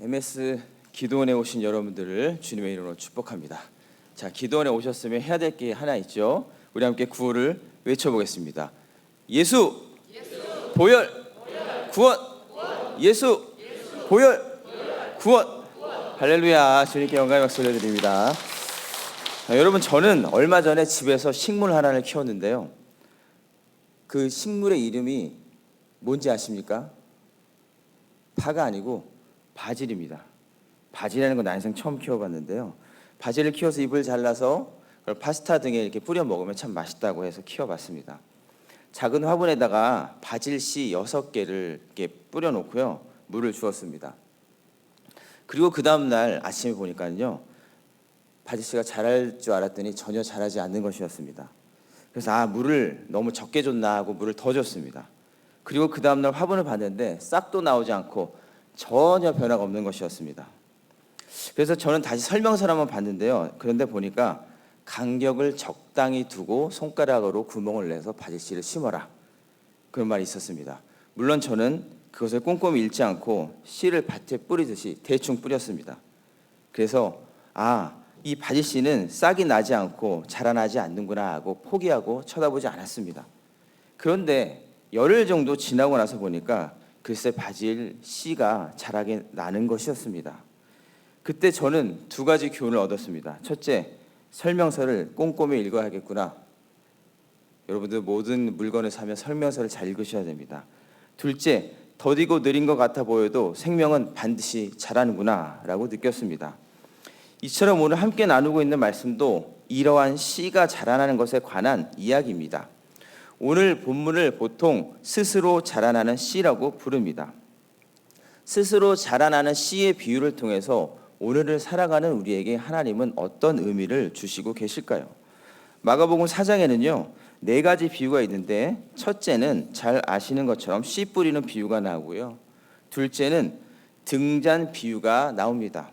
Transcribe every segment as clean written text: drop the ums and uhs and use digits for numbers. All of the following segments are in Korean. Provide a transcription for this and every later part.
MS 기도원에 오신 여러분들을 주님의 이름으로 축복합니다. 자, 기도원에 오셨으면 해야 될 게 하나 있죠. 우리 함께 구호를 외쳐보겠습니다. 예수, 보혈, 구원. 예수, 보혈, 구원. 할렐루야. 주님께 영광의 박수 올려드립니다. 여러분, 저는 얼마 전에 집에서 식물 하나를 키웠는데요. 그 식물의 이름이 뭔지 아십니까? 파가 아니고 바질입니다. 바질이라는 건 난생 처음 키워봤는데요. 바질을 키워서 잎을 잘라서 그걸 파스타 등에 이렇게 뿌려 먹으면 참 맛있다고 해서 키워봤습니다. 작은 화분에다가 바질 씨 6개를 이렇게 뿌려놓고요. 물을 주었습니다. 그리고 그 다음날 아침에 보니까요. 바질 씨가 자랄 줄 알았더니 전혀 자라지 않는 것이었습니다. 그래서 물을 너무 적게 줬나 하고 물을 더 줬습니다. 그리고 그 다음날 화분을 봤는데 싹도 나오지 않고 전혀 변화가 없는 것이었습니다. 그래서 저는 다시 설명서를 한번 봤는데요. 그런데 보니까 간격을 적당히 두고 손가락으로 구멍을 내서 바질씨를 심어라, 그런 말이 있었습니다. 물론 저는 그것을 꼼꼼히 읽지 않고 씨를 밭에 뿌리듯이 대충 뿌렸습니다. 그래서 이 바질씨는 싹이 나지 않고 자라나지 않는구나 하고 포기하고 쳐다보지 않았습니다. 그런데 열흘 정도 지나고 나서 보니까 글쎄 바질 씨가 자라게 나는 것이었습니다. 그때 저는 2가지 교훈을 얻었습니다. 첫째, 설명서를 꼼꼼히 읽어야겠구나. 여러분들 모든 물건을 사면 설명서를 잘 읽으셔야 됩니다. 둘째, 더디고 느린 것 같아 보여도 생명은 반드시 자라는구나 라고 느꼈습니다. 이처럼 오늘 함께 나누고 있는 말씀도 이러한 씨가 자라나는 것에 관한 이야기입니다. 오늘 본문을 보통 스스로 자라나는 씨라고 부릅니다. 스스로 자라나는 씨의 비유를 통해서 오늘을 살아가는 우리에게 하나님은 어떤 의미를 주시고 계실까요? 마가복음 4장에는요 4가지 비유가 있는데, 첫째는 잘 아시는 것처럼 씨 뿌리는 비유가 나오고요, 둘째는 등잔 비유가 나옵니다.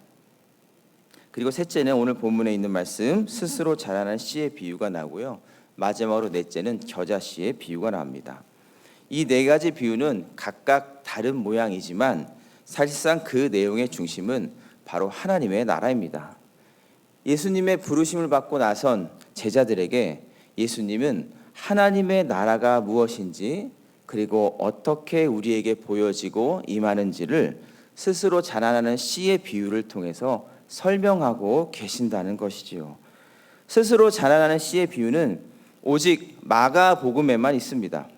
그리고 셋째는 오늘 본문에 있는 말씀 스스로 자라나는 씨의 비유가 나오고요, 마지막으로 넷째는 겨자씨의 비유가 나옵니다. 이 4가지 비유는 각각 다른 모양이지만 사실상 그 내용의 중심은 바로 하나님의 나라입니다. 예수님의 부르심을 받고 나선 제자들에게 예수님은 하나님의 나라가 무엇인지, 그리고 어떻게 우리에게 보여지고 임하는지를 스스로 자라나는 씨의 비유를 통해서 설명하고 계신다는 것이지요. 스스로 자라나는 씨의 비유는 오직 마가복음에만 있습니다.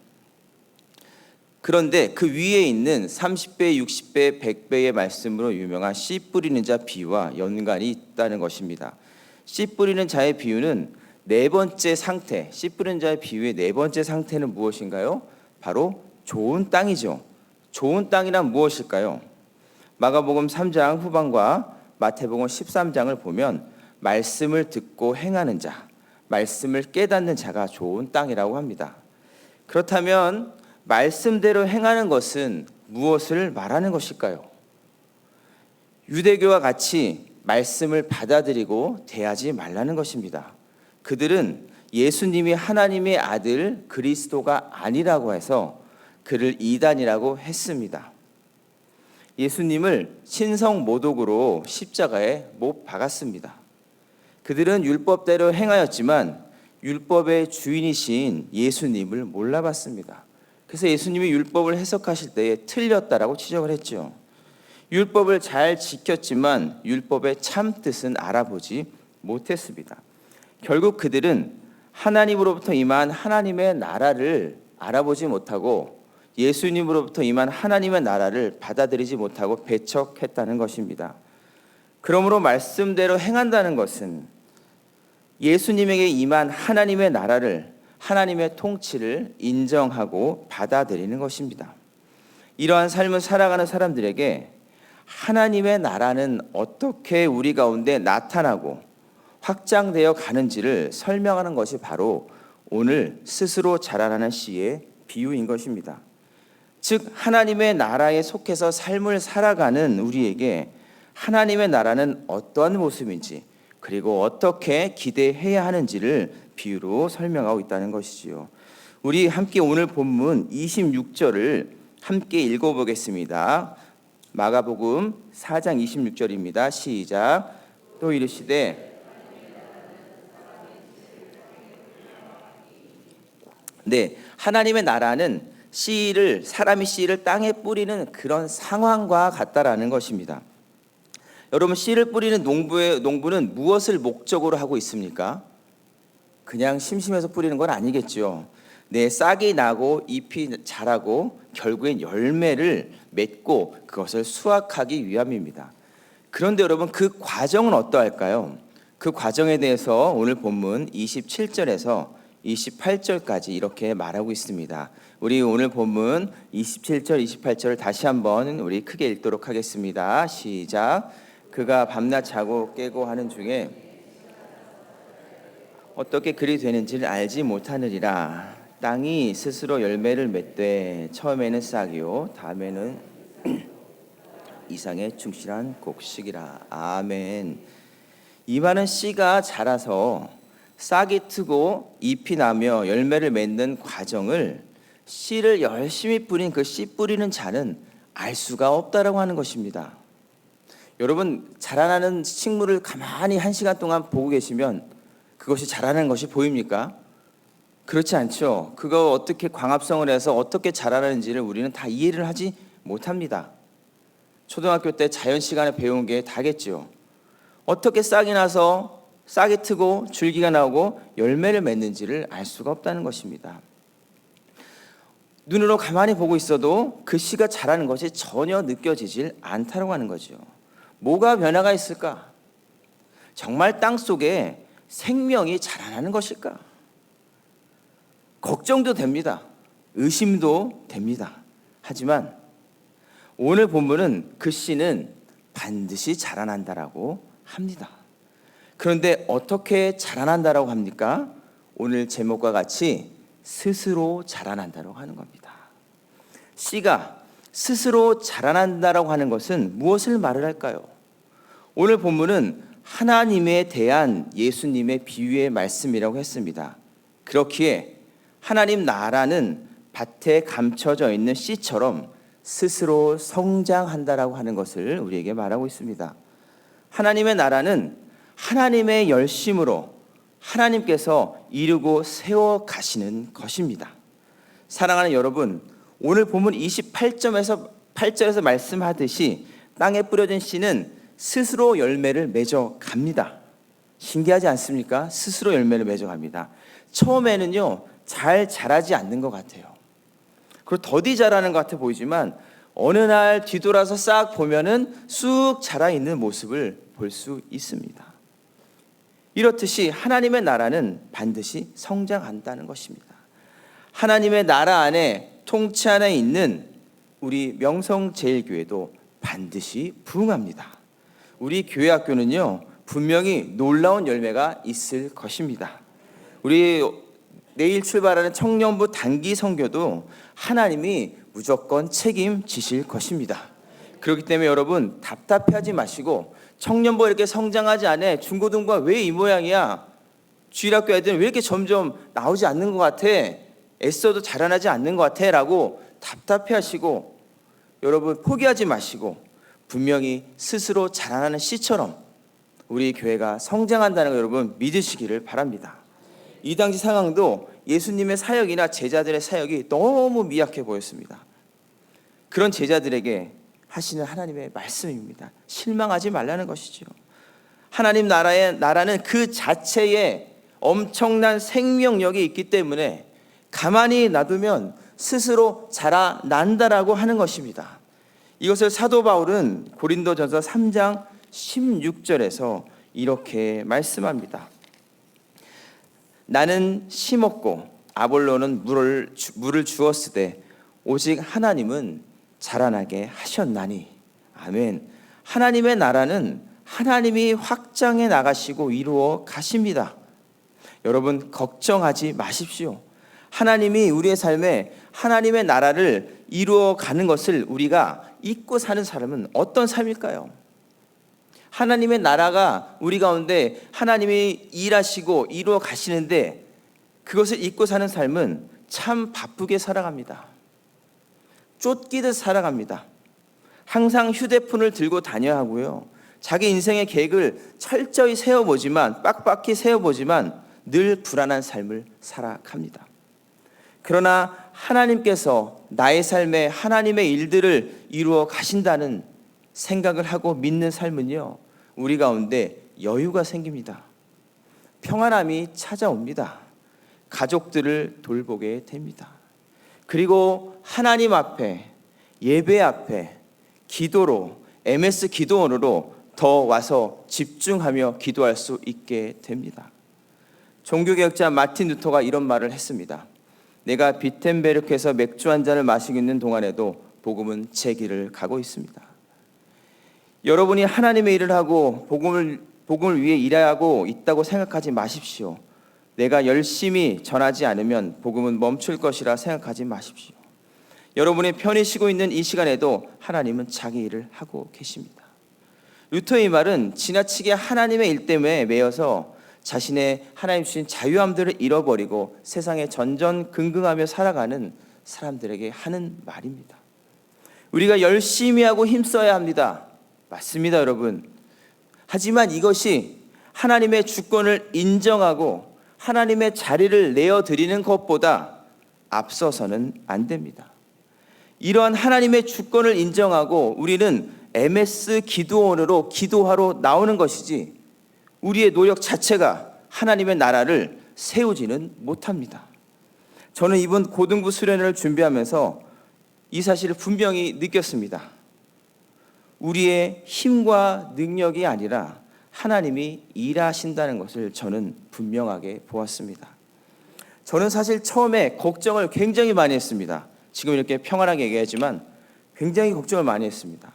그런데 그 위에 있는 30배, 60배, 100배의 말씀으로 유명한 씨 뿌리는 자 비유와 연관이 있다는 것입니다. 씨 뿌리는 자의 비유는 4번째 상태, 씨 뿌리는 자의 비유의 4번째 상태는 무엇인가요? 바로 좋은 땅이죠. 좋은 땅이란 무엇일까요? 마가복음 3장 후반과 마태복음 13장을 보면 말씀을 듣고 행하는 자, 말씀을 깨닫는 자가 좋은 땅이라고 합니다. 그렇다면 말씀대로 행하는 것은 무엇을 말하는 것일까요? 유대교와 같이 말씀을 받아들이고 대하지 말라는 것입니다. 그들은 예수님이 하나님의 아들 그리스도가 아니라고 해서 그를 이단이라고 했습니다. 예수님을 신성 모독으로 십자가에 못 박았습니다. 그들은 율법대로 행하였지만 율법의 주인이신 예수님을 몰라봤습니다. 그래서 예수님이 율법을 해석하실 때에 틀렸다라고 지적을 했죠. 율법을 잘 지켰지만 율법의 참 뜻은 알아보지 못했습니다. 결국 그들은 하나님으로부터 임한 하나님의 나라를 알아보지 못하고 예수님으로부터 임한 하나님의 나라를 받아들이지 못하고 배척했다는 것입니다. 그러므로 말씀대로 행한다는 것은 예수님에게 임한 하나님의 나라를, 하나님의 통치를 인정하고 받아들이는 것입니다. 이러한 삶을 살아가는 사람들에게 하나님의 나라는 어떻게 우리 가운데 나타나고 확장되어 가는지를 설명하는 것이 바로 오늘 스스로 자라나는 씨의 비유인 것입니다. 즉 하나님의 나라에 속해서 삶을 살아가는 우리에게 하나님의 나라는 어떠한 모습인지, 그리고 어떻게 기대해야 하는지를 비유로 설명하고 있다는 것이지요. 우리 함께 오늘 본문 26절을 함께 읽어보겠습니다. 마가복음 4장 26절입니다. 시작. 또 이르시되 하나님의 나라는 사람이 씨를 땅에 뿌리는 그런 상황과 같다라는 것입니다. 여러분, 씨를 뿌리는 농부는 무엇을 목적으로 하고 있습니까? 그냥 심심해서 뿌리는 건 아니겠죠. 싹이 나고 잎이 자라고 결국엔 열매를 맺고 그것을 수확하기 위함입니다. 그런데 여러분, 그 과정은 어떠할까요? 그 과정에 대해서 오늘 본문 27절에서 28절까지 이렇게 말하고 있습니다. 우리 오늘 본문 27절, 28절을 다시 한번 우리 크게 읽도록 하겠습니다. 시작. 그가 밤낮 자고 깨고 하는 중에 어떻게 그리 되는지를 알지 못하느니라. 땅이 스스로 열매를 맺되 처음에는 싹이요 다음에는 이상의 충실한 곡식이라. 아멘. 이 많은 씨가 자라서 싹이 트고 잎이 나며 열매를 맺는 과정을 씨를 열심히 뿌린 그 씨 뿌리는 자는 알 수가 없다라고 하는 것입니다. 여러분, 자라나는 식물을 가만히 1시간 동안 보고 계시면 그것이 자라는 것이 보입니까? 그렇지 않죠. 그거 어떻게 광합성을 해서 어떻게 자라는지를 우리는 다 이해를 하지 못합니다. 초등학교 때 자연 시간에 배운 게 다겠죠. 어떻게 싹이 나서 싹이 트고 줄기가 나오고 열매를 맺는지를 알 수가 없다는 것입니다. 눈으로 가만히 보고 있어도 그 씨가 자라는 것이 전혀 느껴지질 않다고 하는 거죠. 뭐가 변화가 있을까? 정말 땅 속에 생명이 자라나는 것일까? 걱정도 됩니다. 의심도 됩니다. 하지만 오늘 본문은 그 씨는 반드시 자라난다라고 합니다. 그런데 어떻게 자라난다라고 합니까? 오늘 제목과 같이 스스로 자라난다라고 하는 겁니다. 씨가 스스로 자라난다라고 하는 것은 무엇을 말을 할까요? 오늘 본문은 하나님에 대한 예수님의 비유의 말씀이라고 했습니다. 그렇기에 하나님 나라는 밭에 감춰져 있는 씨처럼 스스로 성장한다라고 하는 것을 우리에게 말하고 있습니다. 하나님의 나라는 하나님의 열심으로 하나님께서 이루고 세워 가시는 것입니다. 사랑하는 여러분, 오늘 본문 28절에서 말씀하듯이 땅에 뿌려진 씨는 스스로 열매를 맺어 갑니다. 신기하지 않습니까? 스스로 열매를 맺어 갑니다. 처음에는요, 잘 자라지 않는 것 같아요. 그리고 더디 자라는 것 같아 보이지만 어느 날 뒤돌아서 싹 보면은 쑥 자라 있는 모습을 볼 수 있습니다. 이렇듯이 하나님의 나라는 반드시 성장한다는 것입니다. 하나님의 나라 안에 통치 안에 있는 우리 명성제일교회도 반드시 부흥합니다. 우리 교회 학교는요, 분명히 놀라운 열매가 있을 것입니다. 우리 내일 출발하는 청년부 단기 선교도 하나님이 무조건 책임지실 것입니다. 그렇기 때문에 여러분, 답답해하지 마시고 청년부 이렇게 성장하지 않아? 중고등부가 왜 이 모양이야? 주일학교 애들은 왜 이렇게 점점 나오지 않는 것 같아? 애써도 자라나지 않는 것 같아? 라고 답답해하시고 여러분 포기하지 마시고 분명히 스스로 자라나는 씨처럼 우리 교회가 성장한다는 걸 여러분 믿으시기를 바랍니다. 이 당시 상황도 예수님의 사역이나 제자들의 사역이 너무 미약해 보였습니다. 그런 제자들에게 하시는 하나님의 말씀입니다. 실망하지 말라는 것이죠. 하나님 나라는 그 자체에 엄청난 생명력이 있기 때문에 가만히 놔두면 스스로 자라난다라고 하는 것입니다. 이것을 사도 바울은 고린도전서 3장 16절에서 이렇게 말씀합니다. 나는 심었고 아볼로는 물을 주었으되 오직 하나님은 자라나게 하셨나니. 아멘. 하나님의 나라는 하나님이 확장해 나가시고 이루어 가십니다. 여러분 걱정하지 마십시오. 하나님이 우리의 삶에 하나님의 나라를 이루어 가는 것을 우리가 잊고 사는 삶은 어떤 삶일까요? 하나님의 나라가 우리 가운데 하나님이 일하시고 이루어 가시는데 그것을 잊고 사는 삶은 참 바쁘게 살아갑니다. 쫓기듯 살아갑니다. 항상 휴대폰을 들고 다녀야 하고요. 자기 인생의 계획을 철저히 세워보지만, 빡빡히 세워보지만 늘 불안한 삶을 살아갑니다. 그러나 하나님께서 나의 삶에 하나님의 일들을 이루어 가신다는 생각을 하고 믿는 삶은요, 우리 가운데 여유가 생깁니다. 평안함이 찾아옵니다. 가족들을 돌보게 됩니다. 그리고 하나님 앞에, 예배 앞에 기도로, MS 기도원으로 더 와서 집중하며 기도할 수 있게 됩니다. 종교개혁자 마틴 루터가 이런 말을 했습니다. 내가 비텐베르크에서 맥주 한 잔을 마시고 있는 동안에도 복음은 제 길을 가고 있습니다. 여러분이 하나님의 일을 하고 복음을 위해 일하고 있다고 생각하지 마십시오. 내가 열심히 전하지 않으면 복음은 멈출 것이라 생각하지 마십시오. 여러분이 편히 쉬고 있는 이 시간에도 하나님은 자기 일을 하고 계십니다. 루터의 말은 지나치게 하나님의 일 때문에 매여서 자신의 하나님 주신 자유함들을 잃어버리고 세상에 전전긍긍하며 살아가는 사람들에게 하는 말입니다. 우리가 열심히 하고 힘써야 합니다. 맞습니다, 여러분. 하지만 이것이 하나님의 주권을 인정하고 하나님의 자리를 내어드리는 것보다 앞서서는 안 됩니다. 이러한 하나님의 주권을 인정하고 우리는 MS 기도원으로 기도하러 나오는 것이지 우리의 노력 자체가 하나님의 나라를 세우지는 못합니다. 저는 이번 고등부 수련회를 준비하면서 이 사실을 분명히 느꼈습니다. 우리의 힘과 능력이 아니라 하나님이 일하신다는 것을 저는 분명하게 보았습니다. 저는 사실 처음에 걱정을 굉장히 많이 했습니다. 지금 이렇게 평안하게 얘기하지만 굉장히 걱정을 많이 했습니다.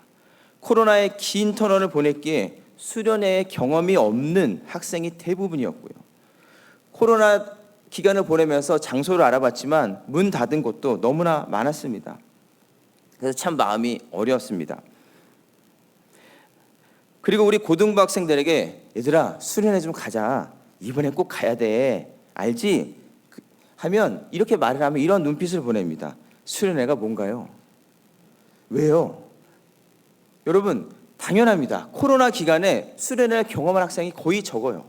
코로나의 긴 터널을 보냈기에 수련회에 경험이 없는 학생이 대부분이었고요. 코로나 기간을 보내면서 장소를 알아봤지만 문 닫은 곳도 너무나 많았습니다. 그래서 참 마음이 어려웠습니다. 그리고 우리 고등부 학생들에게 얘들아 수련회 좀 가자. 이번에 꼭 가야 돼. 알지? 하면 이렇게 말을 하면 이런 눈빛을 보냅니다. 수련회가 뭔가요? 왜요? 여러분 당연합니다. 코로나 기간에 수련회를 경험한 학생이 거의 적어요.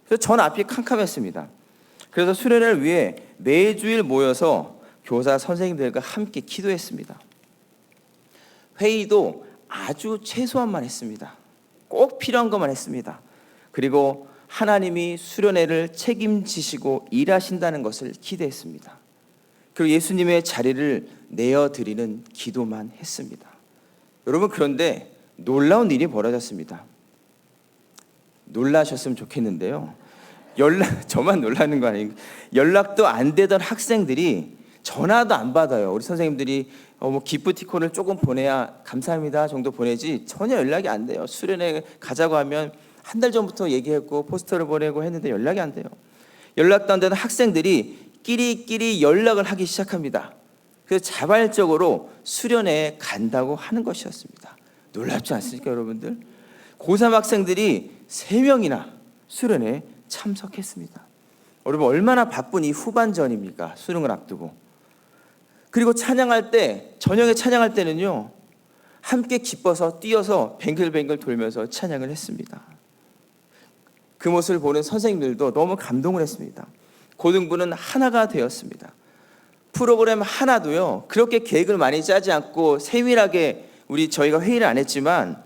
그래서 전 앞이 캄캄했습니다. 그래서 수련회를 위해 매주일 모여서 교사 선생님들과 함께 기도했습니다. 회의도 아주 최소한만 했습니다. 꼭 필요한 것만 했습니다. 그리고 하나님이 수련회를 책임지시고 일하신다는 것을 기대했습니다. 그리고 예수님의 자리를 내어드리는 기도만 했습니다. 여러분 그런데 놀라운 일이 벌어졌습니다. 놀라셨으면 좋겠는데요. 저만 놀라는 거 아니에요. 연락도 안 되던 학생들이 전화도 안 받아요. 우리 선생님들이 기프티콘을 조금 보내야 감사합니다 정도 보내지 전혀 연락이 안 돼요. 수련회 가자고 하면 한 달 전부터 얘기했고 포스터를 보내고 했는데 연락이 안 돼요. 연락도 안 되는 학생들이 끼리끼리 연락을 하기 시작합니다. 그래서 자발적으로 수련회에 간다고 하는 것이었습니다. 놀랍지 않습니까, 여러분들? 고3 학생들이 3명이나 수련회에 참석했습니다. 여러분 얼마나 바쁜 이 후반전입니까? 수능을 앞두고. 그리고 찬양할 때, 저녁에 찬양할 때는요, 함께 기뻐서 뛰어서 뱅글뱅글 돌면서 찬양을 했습니다. 그 모습을 보는 선생님들도 너무 감동을 했습니다. 고등부는 하나가 되었습니다. 프로그램 하나도요, 그렇게 계획을 많이 짜지 않고 세밀하게 저희가 회의를 안 했지만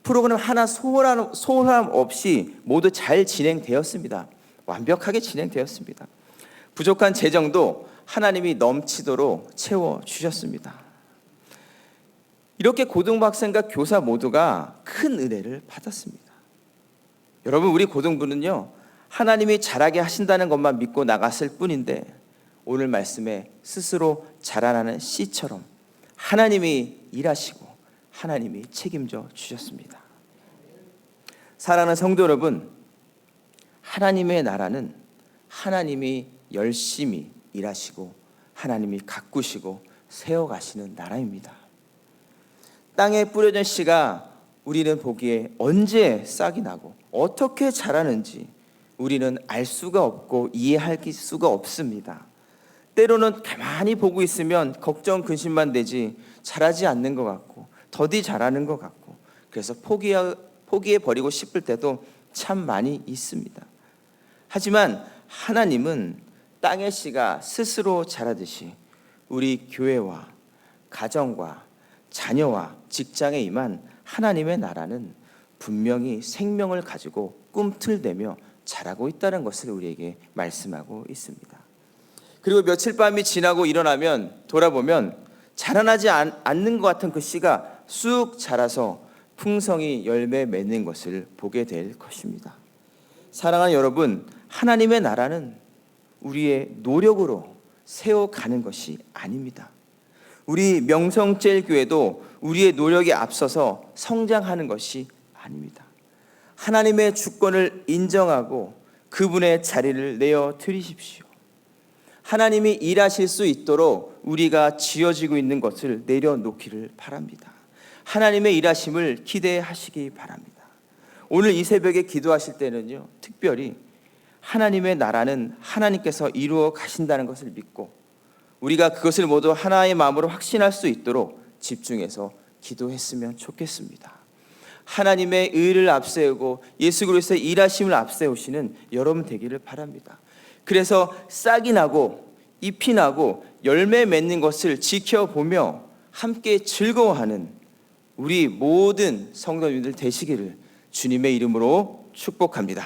프로그램 하나 소홀함 없이 모두 잘 진행되었습니다. 완벽하게 진행되었습니다. 부족한 재정도 하나님이 넘치도록 채워주셨습니다. 이렇게 고등부 학생과 교사 모두가 큰 은혜를 받았습니다. 여러분 우리 고등부는요 하나님이 잘하게 하신다는 것만 믿고 나갔을 뿐인데 오늘 말씀에 스스로 자라나는 씨처럼 하나님이 일하시고 하나님이 책임져 주셨습니다. 사랑하는 성도 여러분, 하나님의 나라는 하나님이 열심히 일하시고 하나님이 가꾸시고 세워가시는 나라입니다. 땅에 뿌려진 씨가 우리는 보기에 언제 싹이 나고 어떻게 자라는지 우리는 알 수가 없고 이해할 수가 없습니다. 때로는 가만히 보고 있으면 걱정 근심만 되지 자라지 않는 것 같고 더디 자라는 것 같고, 그래서 포기해버리고 싶을 때도 참 많이 있습니다. 하지만 하나님은 땅의 씨가 스스로 자라듯이 우리 교회와 가정과 자녀와 직장에 임한 하나님의 나라는 분명히 생명을 가지고 꿈틀대며 자라고 있다는 것을 우리에게 말씀하고 있습니다. 그리고 며칠 밤이 지나고 일어나면 돌아보면 자라나지 않는 것 같은 그 씨가 쑥 자라서 풍성히 열매 맺는 것을 보게 될 것입니다. 사랑하는 여러분, 하나님의 나라는 우리의 노력으로 세워가는 것이 아닙니다. 우리 명성제일교회도 우리의 노력에 앞서서 성장하는 것이 아닙니다. 하나님의 주권을 인정하고 그분의 자리를 내어 드리십시오. 하나님이 일하실 수 있도록 우리가 지어지고 있는 것을 내려놓기를 바랍니다. 하나님의 일하심을 기대하시기 바랍니다. 오늘 이 새벽에 기도하실 때는요, 특별히 하나님의 나라는 하나님께서 이루어 가신다는 것을 믿고 우리가 그것을 모두 하나의 마음으로 확신할 수 있도록 집중해서 기도했으면 좋겠습니다. 하나님의 의를 앞세우고 예수 그리스도의 일하심을 앞세우시는 여러분 되기를 바랍니다. 그래서 싹이 나고 잎이 나고 열매 맺는 것을 지켜보며 함께 즐거워하는 우리 모든 성도님들 되시기를 주님의 이름으로 축복합니다.